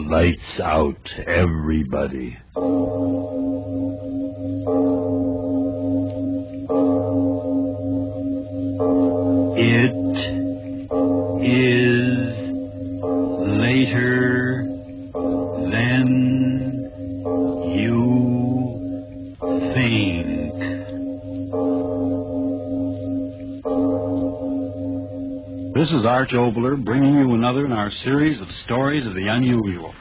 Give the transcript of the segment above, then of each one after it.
Lights out, everybody. It is later than you think. This is Arch Oboler bringing you another in our series of stories of the unusual.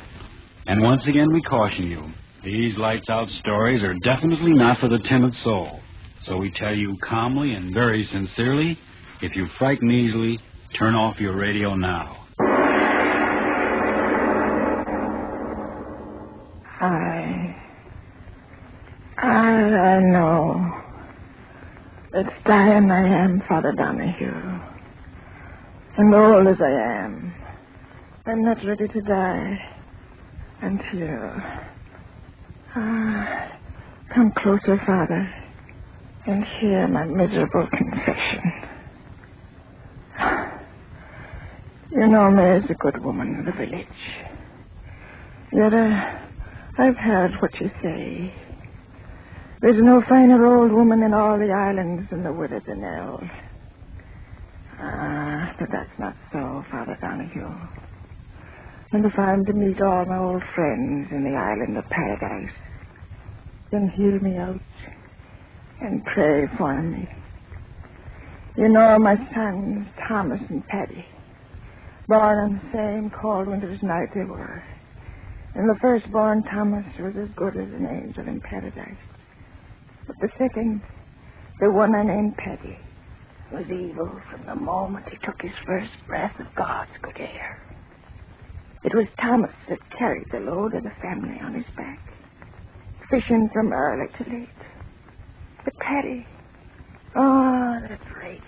And once again we caution you, these lights out stories are definitely not for the timid soul. So we tell you calmly and very sincerely, if you frighten easily, turn off your radio now. I know. It's dying I am, Father Donahue. And old as I am, I'm not ready to die until... come closer, Father, and hear my miserable confession. You know me as a good woman in the village. Yet I've heard what you say. There's no finer old woman in all the islands than the widow Danelle. But that's not so, Father Donahue. And if I'm to meet all my old friends in the island of paradise, then hear me out and pray for me. You know my sons, Thomas and Paddy, born on the same cold winter's night they were. And the firstborn, Thomas, was as good as an angel in paradise. But the second, the one I named Paddy, was evil from the moment he took his first breath of God's good air. It was Thomas that carried the load of the family on his back, fishing from early to late. But Paddy, that rake,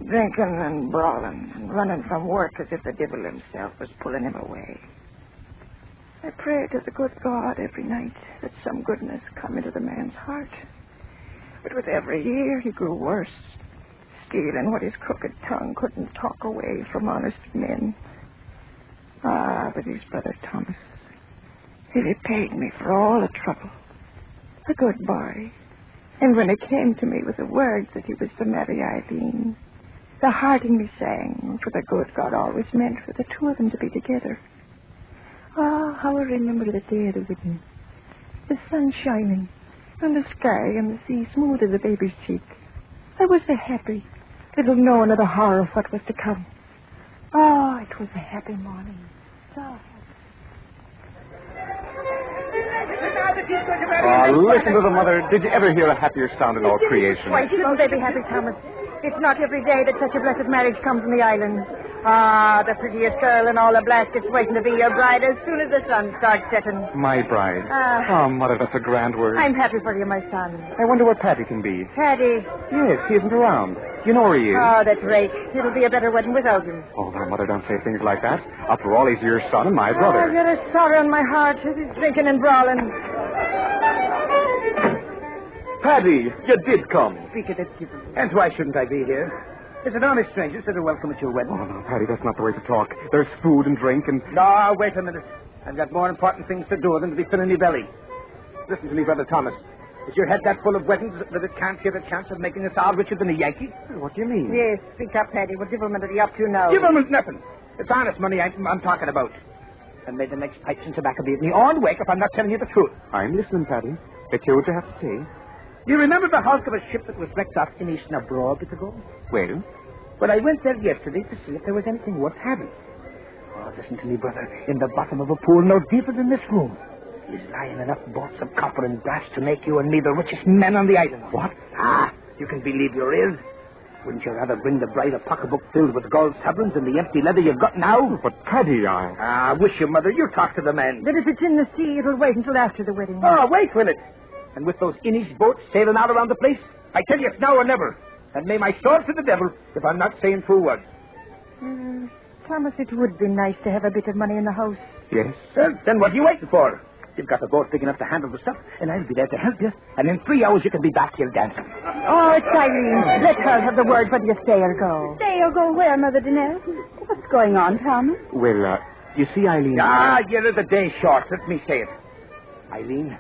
drinking and brawling and running from work as if the devil himself was pulling him away. I prayed to the good God every night that some goodness come into the man's heart. But with every year he grew worse, stealing what his crooked tongue couldn't talk away from honest men. But his brother Thomas, he repaid me for all the trouble. A good boy. And when it came to me with the words that he was to marry Eileen, the heart in me sang for the good God always meant for the two of them to be together. How I remember the day of the wedding. The sun shining, and the sky and the sea smooth as a baby's cheek. I was so happy, little knowing of the horror of what was to come. It was a happy morning. So listen to the mother. Did you ever hear a happier sound in all creation? Why shouldn't they be happy, Thomas? It's not every day that such a blessed marriage comes in the island. The prettiest girl in all the Blaskets waiting to be your bride as soon as the sun starts setting. My bride. Mother, that's a grand word. I'm happy for you, my son. I wonder where Paddy can be. Paddy? Yes, he isn't around. You know where he is. That's right. It'll be a better wedding without him. Oh, now, Mother, don't say things like that. After all, he's your son and my brother. I've got a sorrow in my heart as he's drinking and brawling. Paddy, you did come. Speak of it, Skipper. And why shouldn't I be here? Is it honest strangers that are welcome at your wedding? Oh, no, Paddy, that's not the way to talk. There's food and drink and... No, wait a minute. I've got more important things to do than to be filling your belly. Listen to me, Brother Thomas. Is your head that full of weddings that it can't give a chance of making us all richer than a Yankee? What do you mean? Yes, speak up, Paddy. What devilment are you up to now? Devilment nothing. It's honest money I'm talking about. And may the next pipes and tobacco be me on wake if I'm not telling you the truth. I'm listening, Paddy. Let's hear what you have to say. You remember the hulk of a ship that was wrecked off Inishna Broad bit ago? Well? Well, I went there yesterday to see if there was anything worth having. Listen to me, brother. In the bottom of a pool no deeper than this room is lying enough bolts of copper and brass to make you and me the richest men on the island. What? You can believe you're ill. Wouldn't you rather bring the bride a pocketbook filled with gold sovereigns than the empty leather you've got now? But, Paddy, wish you, Mother. You talk to the men. But if it's in the sea, it'll wait until after the wedding. Wait, will it? And with those Inish boats sailing all around the place, I tell you it's now or never. And may my sword to the devil if I'm not saying true words. Thomas, it would be nice to have a bit of money in the house. Yes? Well, then what are you waiting for? You've got a boat big enough to handle the stuff, and I'll be there to help you. And in 3 hours you can be back here dancing. It's Eileen. Let her have the word whether you stay or go. Stay or go where, Mother Danelle? What's going on, Thomas? Well, You see, Eileen... Ah, you're the day short. Let me say it. Eileen,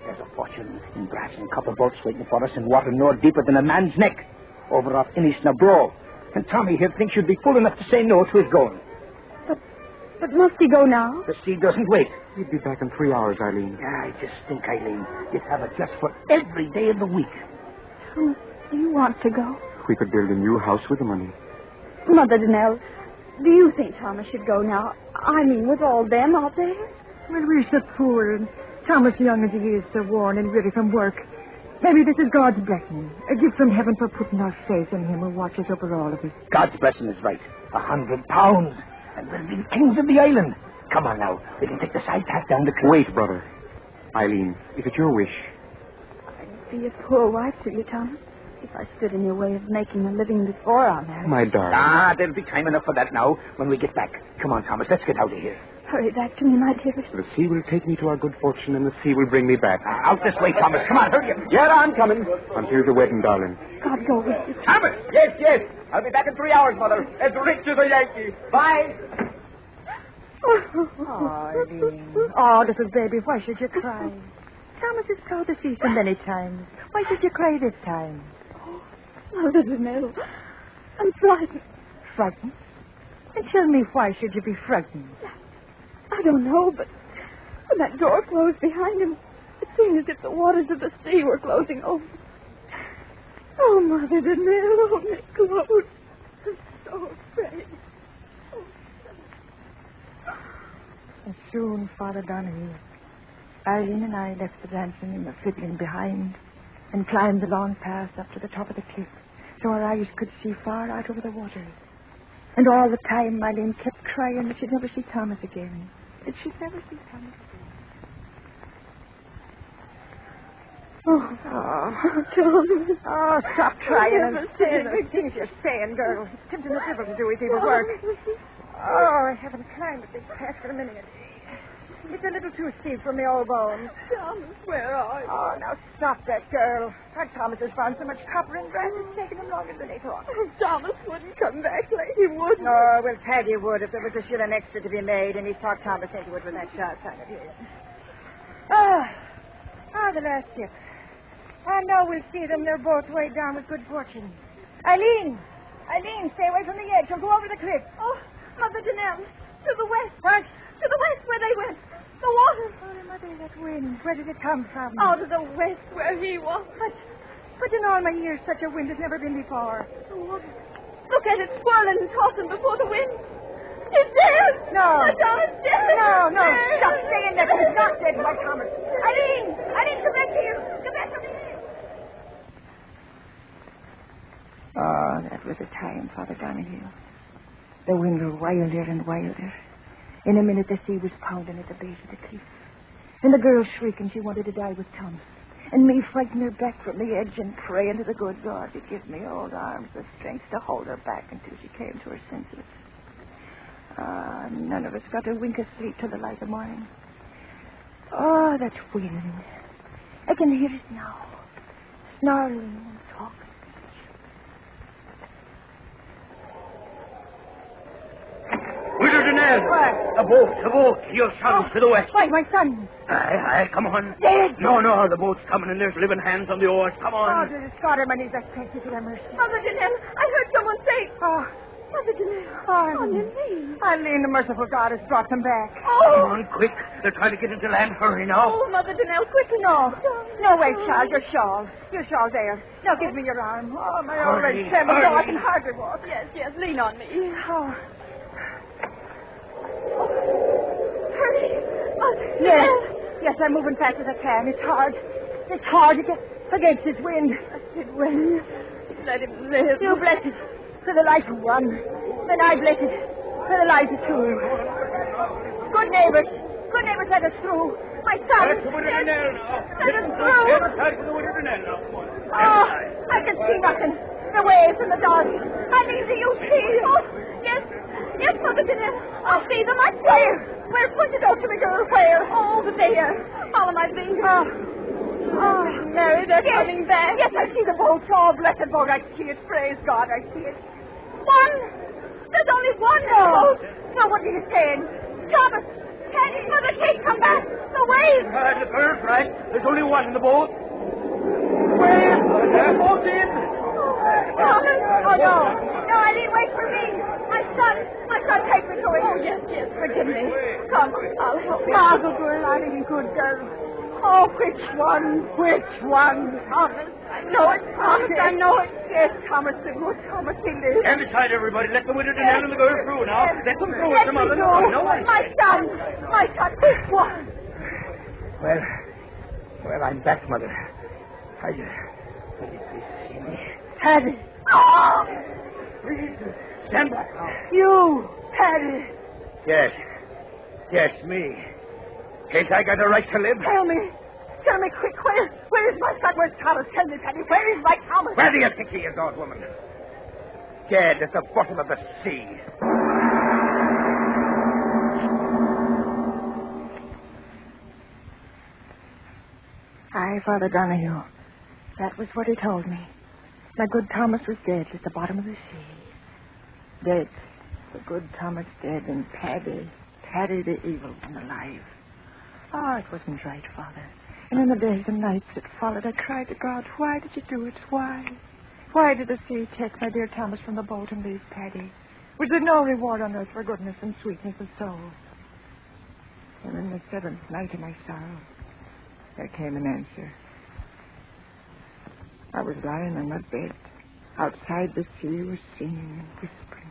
there's a fortune in brass and copper boats waiting for us in water no deeper than a man's neck, over off Innisnabro. And Tommy here thinks you'd be fool enough to say no to his going. But must he go now? The sea doesn't wait. He'd be back in 3 hours, Eileen. Yeah, I just think, Eileen, you'd have it just for every day of the week. Thomas, do you want to go? We could build a new house with the money. Mother Danelle, do you think Thomas should go now? I mean, with all them out there? Well, we're so poor, and Thomas, young as he is, so worn and weary from work. Maybe this is God's blessing, a gift from heaven for putting our faith in him who watches over all of us. God's blessing is right. £100. And we'll be the kings of the island. Come on now. We can take the side path down the cliff. Wait, brother. Eileen, if it's your wish. I'd be a poor wife to you, Thomas, if I stood in your way of making a living before our marriage. My darling. Ah, there'll be time enough for that now when we get back. Come on, Thomas. Let's get out of here. Hurry back to me, my dearest. The sea will take me to our good fortune, and the sea will bring me back. Out this way, Thomas. Come on, hurry up. Yeah, I'm coming. Until the wedding, darling. God go with you. Thomas! Yes, yes. I'll be back in 3 hours, Mother. As rich as a Yankee. Bye. Oh, Eileen. Oh, little baby, why should you cry? Thomas is proud to see you so many times. Why should you cry this time? Mother Danelle, I'm frightened. Frightened? And tell me, why should you be frightened? I don't know, but when that door closed behind him, it seemed as if the waters of the sea were closing over. Oh, Mother Danelle, hold me close. I'm so afraid. And soon, Father Donahue, Eileen and I left the dancing and the fiddling behind and climbed the long path up to the top of the cliff so our eyes could see far out over the water. And all the time, Eileen kept crying that she'd never see Thomas again. That she'd never see Thomas again. Thomas. Oh, stop crying and never saying said the things you're saying, girl. It's tempting the devil to do his evil work. Oh, I haven't climbed a big path for a minute. It's a little too steep for me old bones. Thomas, where are you? Oh, now stop that, girl. Our Thomas has found so much copper and brass, it's taken him longer than he thought. Oh, Thomas wouldn't come back like he wouldn't. Oh, well, Peggy would if there was a shilling extra to be made, and he talked Thomas into it with that sharp tongue of his. The last ship. I know we'll see them. They're both weighed down with good fortune. Eileen, stay away from the edge. You'll go over the cliff. Oh, Mother Danelle, to the west. What? To the west where they went. The water. Oh, Mother, that wind. Where did it come from? Oh, to the west where he was. But in all my years, such a wind has never been before. The water. Look at it swirling and tossing before the wind. It's dead. No. My Thomas dead. No. Dead. Stop saying that. He's not dead, my Thomas. Eileen, come back here. Come back to me. Oh, that was a time, Father Donahue. The wind grew wilder and wilder. In a minute, the sea was pounding at the base of the cliff. And the girl shrieking she wanted to die with Thomas. And me frightening her back from the edge and praying to the good God to give me old arms the strength to hold her back until she came to her senses. None of us got a wink of sleep till the light of morning. Oh, that wind. I can hear it now. Snarling and talking. Widow Danelle! What? A boat. Your son to the west. Why, my son? Aye, come on. Dead? No, the boat's coming and there's living hands on the oars. Come Oh, on. there's got him and he's a thank you to their mercy. Mother Danelle, I heard someone say. Oh, Mother Danelle. Oh, On your knees. Eileen, the merciful God has brought them back. Come Oh. on, quick. They're trying to get into land. Hurry now. Oh, Mother Danelle, quickly. No, wait, child, your shawl. Your shawl there. Now give me your arm. Oh, my old Hurry, leg trembles. Oh, I hurry. can hardly walk. Yes, lean on me. Oh, Hurry. Mother yes. Danelle. Yes, I'm moving fast as I can. It's hard. It's hard to get against this wind. It went. Let him live. You bless it for the life of one. Then I bless it for the life of two. Good neighbors, let us through. My son. That's the Widow Danelle now. Let us through. That's the Widow Danelle now. Come on. Oh, I can see nothing. The waves in the dark. Eileen, do you see? Oh, yes, Mother Danelle. I see them. I see them. Where? Point it out to me, girl. Where? Oh, but there. Follow my finger. Oh, Mary, they're coming back. Yes, I see the boat. Oh, blessed boat. I see it. Praise God, I see it. One. There's only one No. boat. No, what are you saying? Thomas! Teddy, Mother Kate, come back! The waves! The girl's right. There's only one in the boat. Waves! The boat's in! Thomas! Oh, no. No, Eileen, wait for me. My son, take me to him. Oh, yes, forgive me. Come, I'll help you. Margot, girl, Eileen, good girl. Oh, which one? Thomas. I know it, Thomas. I know it. Yes, Thomas, the good Thomas, he lives. Stand aside, everybody. Let the widow Danelle and the girl through now. Let them through Let with the me mother. go. No one. My son, which one? Well, I'm back, Mother. Will you please see me? Teddy. Oh! Please, stand back now. You, Teddy. Yes, me. Ain't I got a right to live? Tell me quick, where is my son? Where's Thomas? Tell me, Teddy, where is my Thomas? Where do you think he is, old woman? Dead at the bottom of the sea. Aye, Father Donahue. That was what he told me. My good Thomas was dead at the bottom of the sea. Dead. The good Thomas dead, and Paddy the evil one alive. Oh, it wasn't right, Father. And in the days and nights that followed, I cried to God, why did you do it? Why? Why did the sea take my dear Thomas from the boat and leave Paddy? Was there no reward on earth for goodness and sweetness of soul? And in the seventh night of my sorrow, there came an answer. I was lying on my bed. Outside, the sea was singing and whispering.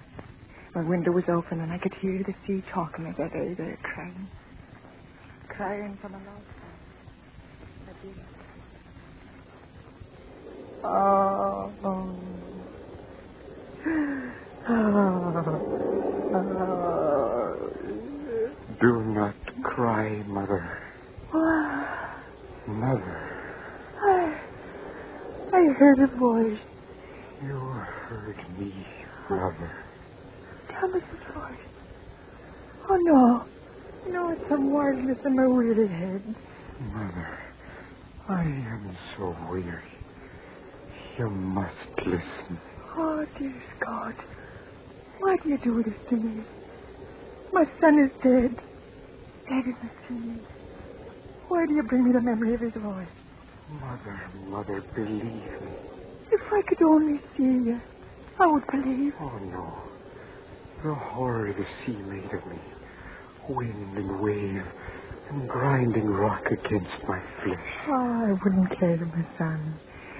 My window was open, and I could hear the sea talking as I lay there crying. Crying from a long time. I did. Do not cry, Mother. Mother. I heard a voice. You heard me, Mother. Thomas's voice. Oh, no. No, it's some wildness in my weary head. Mother, I am so weary. You must listen. Oh, dearest God. Why do you do this to me? My son is dead. Dead in the sea. Why do you bring me the memory of his voice? Mother, believe me. If I could only see you, I would believe. Oh, no. The horror the sea made of me. Wind and wave and grinding rock against my flesh. Oh, I wouldn't care, my son.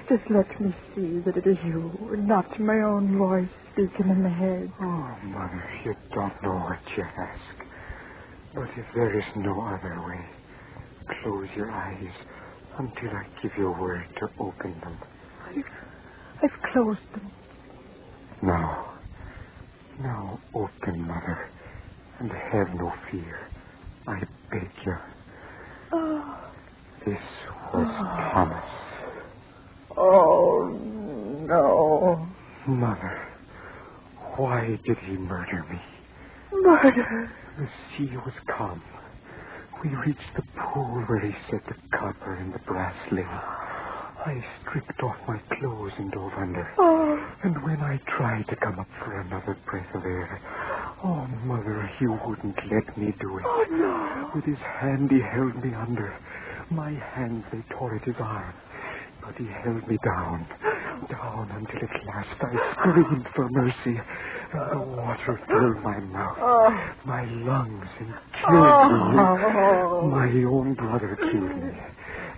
Just let me see that it is you, and not my own voice speaking in the head. Oh, Mother, you don't know what you ask. But if there is no other way, close your eyes until I give you a word to open them. I've closed them. Now open, Mother, and have no fear. I beg you. Oh. This was Thomas. Oh, no. Mother, why did he murder me? Murder? The sea was calm. We reached the pool where he set the copper and the brass lay. I stripped off my clothes and dove under. Oh. And when I tried to come up for another breath of air, oh, Mother, he wouldn't let me do it. Oh, no. With his hand, he held me under. My hands, they tore at his arm. But he held me down until at last I screamed for mercy. And the water filled my mouth, my lungs, and killed me. My own brother killed me.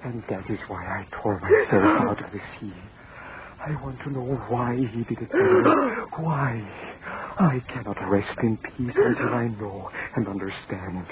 And that is why I tore myself out of the sea. I want to know why he did it to me. Why? I cannot rest in peace until I know and understand.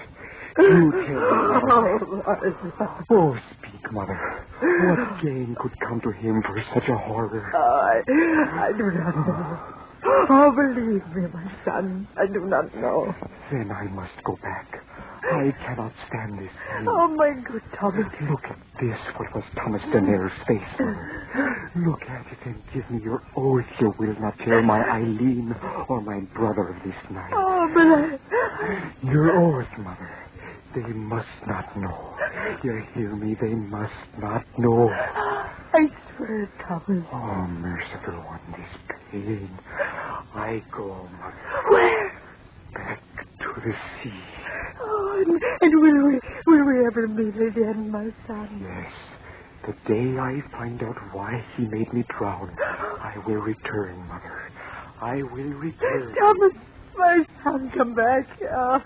You tell me, Mother. Oh, speak, Mother. What gain could come to him for such a horror? I do not know. Oh, believe me, my son. I do not know. Then I must go back. I cannot stand this pain. Oh, my good Thomas. Look at this, what was Thomas Danelle's face, Mother. Look at it and give me your oath you will not tell my Eileen or my brother of this night. Oh, but Your oath, Mother. They must not know. You hear me? They must not know. I swear, Thomas. Oh, merciful one, this pain. I go, Mother. Where? Back to the sea. And will we ever meet again, my son? Yes. The day I find out why he made me drown, I will return, Mother. I will return. Thomas, my son, come back. Oh,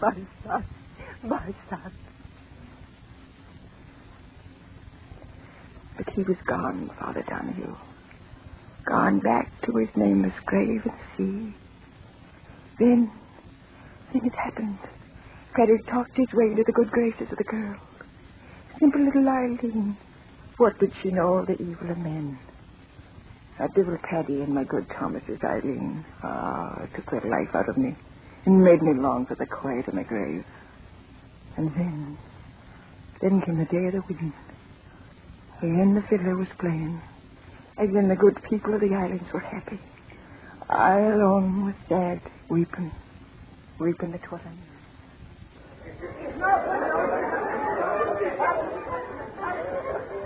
my son. My son. But he was gone, Father Donahue. Gone back to his nameless grave at sea. Then it happened. Paddy talked his way into the good graces of the girl. Simple little Eileen. What did she know of the evil of men? That devil Paddy and my good Thomas's Eileen. It took the life out of me and made me long for the quiet of my grave. And then came the day of the wedding. Again the fiddler was playing. Again the good people of the islands were happy. I alone was sad, weeping the twilight.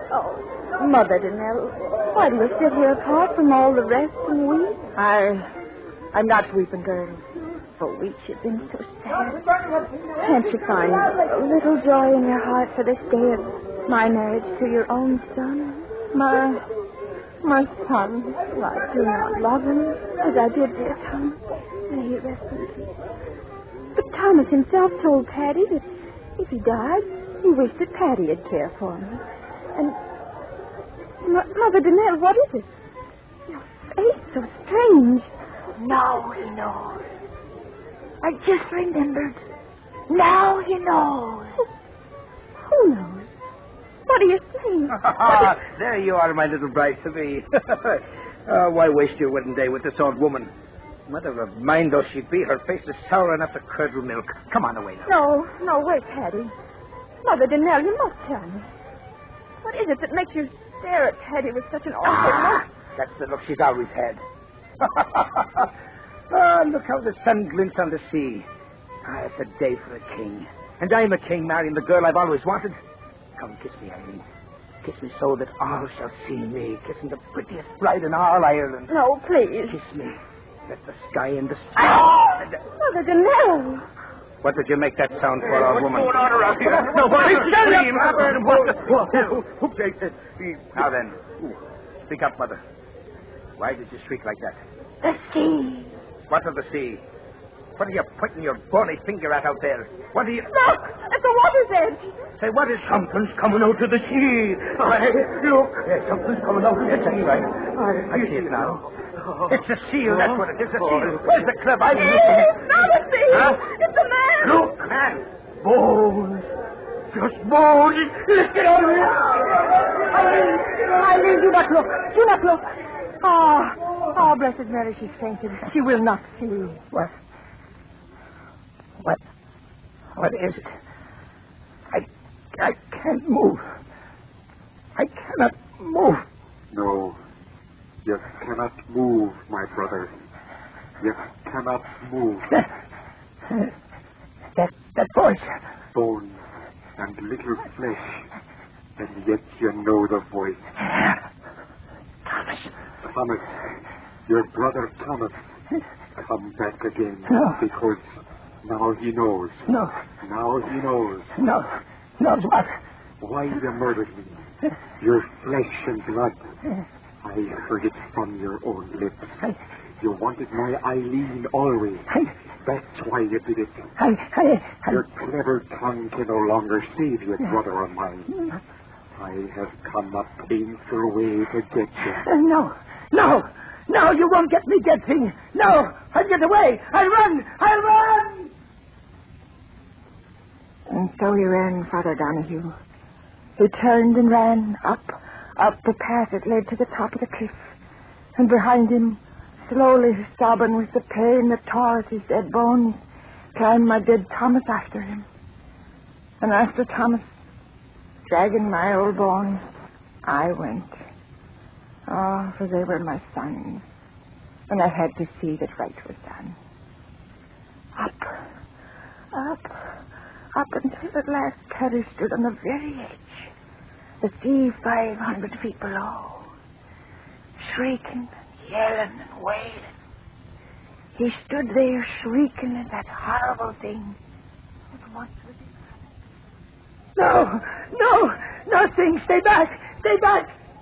Oh, Mother Danelle, why do you sit here apart from all the rest and weep? I'm not weeping, girl. For weeks you've been so sad. Can't you find a little joy in your heart for this day of my marriage to your own son? My son. I do not love him as I did dear Thomas. May he rest in peace. But Thomas himself told Paddy that if he died, he wished that Paddy'd care for him. And Mother Danelle, what is it? Your face so strange. Now he knows. I just remembered. Now he knows. Who knows? What are you saying? There you are, my little bride to be. Why waste your wedding day with this old woman? Mother of mine though she be, her face is sour enough to curdle milk. Come on away now. No, wait, Paddy. Mother Danelle, you must tell me. What is it that makes you stare at Paddy with such an awful look? That's the look she's always had. Look how the sun glints on the sea. It's a day for a king. And I'm a king marrying the girl I've always wanted. Come, kiss me, Eileen. Kiss me so that all shall see me kissing the prettiest bride in all Ireland. No, please. Kiss me. Let the sky and the sun... Mother Danelle. What did you make that sound for, old woman? What's going on around here? Who takes it? Now then, speak up, Mother. Why did you shriek like that? The sea. What of the sea? What are you pointing your bony finger at out there? What are you... Look! At the water's edge! Say, what is... Something's coming out of the sea. Look. Yes, something's coming out. Yes, that's right. I see it now. It's a seal, that's what it is, a seal. Where's the club? It's not a seal! Huh? It's a man! Look, man. Bones. Just bones. Let's get out of here. Eileen, do not look. Do not look. Oh, Blessed Mary, she's fainted. She will not see. What is it? I can't move. I cannot move. No, you cannot move, my brother. You cannot move. That voice. Bones and little flesh, and yet you know the voice. Thomas, your brother Thomas, come back again. No. Because now he knows. No. Now he knows. No. Knows what? Why you murdered me. Your flesh and blood. I heard it from your own lips. You wanted my Eileen always. That's why you did it. Your clever tongue can no longer save you, brother of mine. I have come a painful way to get you. No, you won't get me, dead thing. No, I'll get away. I'll run. And so he ran, Father Donahue. He turned and ran up the path that led to the top of the cliff. And behind him, slowly sobbing with the pain that tore at his dead bones, climbed my dead Thomas after him. And after Thomas, dragging my old bones, I went. Oh, for they were my sons, and I had to see that right was done. Up until at last Paddy stood on the very edge, the sea 500 feet below, shrieking and yelling and wailing. He stood there shrieking at that horrible thing that once with his father. No, nothing. Stay back.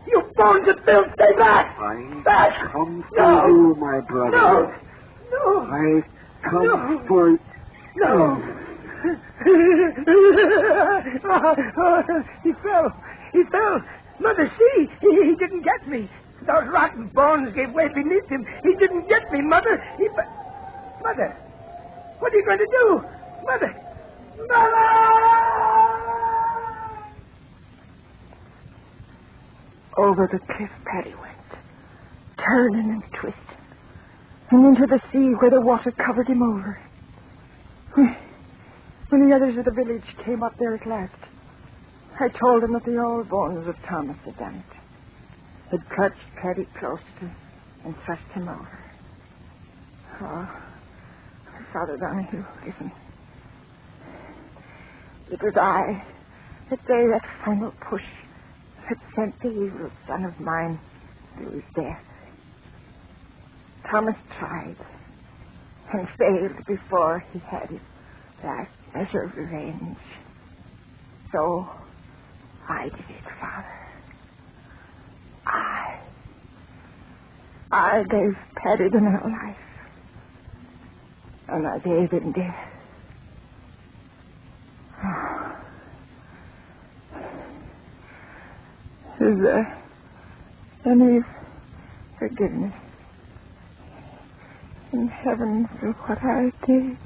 You bones of filth, stay back. I come for you, my brother. No. I come for you. No. He fell. Mother, see, he didn't get me. Those rotten bones gave way beneath him. He didn't get me, Mother. Mother, what are you going to do? Mother! Over the cliff Paddy went, turning and twisting, and into the sea where the water covered him over. When the others of the village came up there at last, I told them that the old bones of Thomas had done it. Had clutched Paddy close to and thrust him over. Oh, Father Donahue, listen. It was I that gave that final push that sent the evil son of mine to his death. Thomas tried and failed before he had his last measure of revenge. So I did it, Father. I gave Paddy the new life, and I gave him death. Is there any forgiveness in heaven for what I did?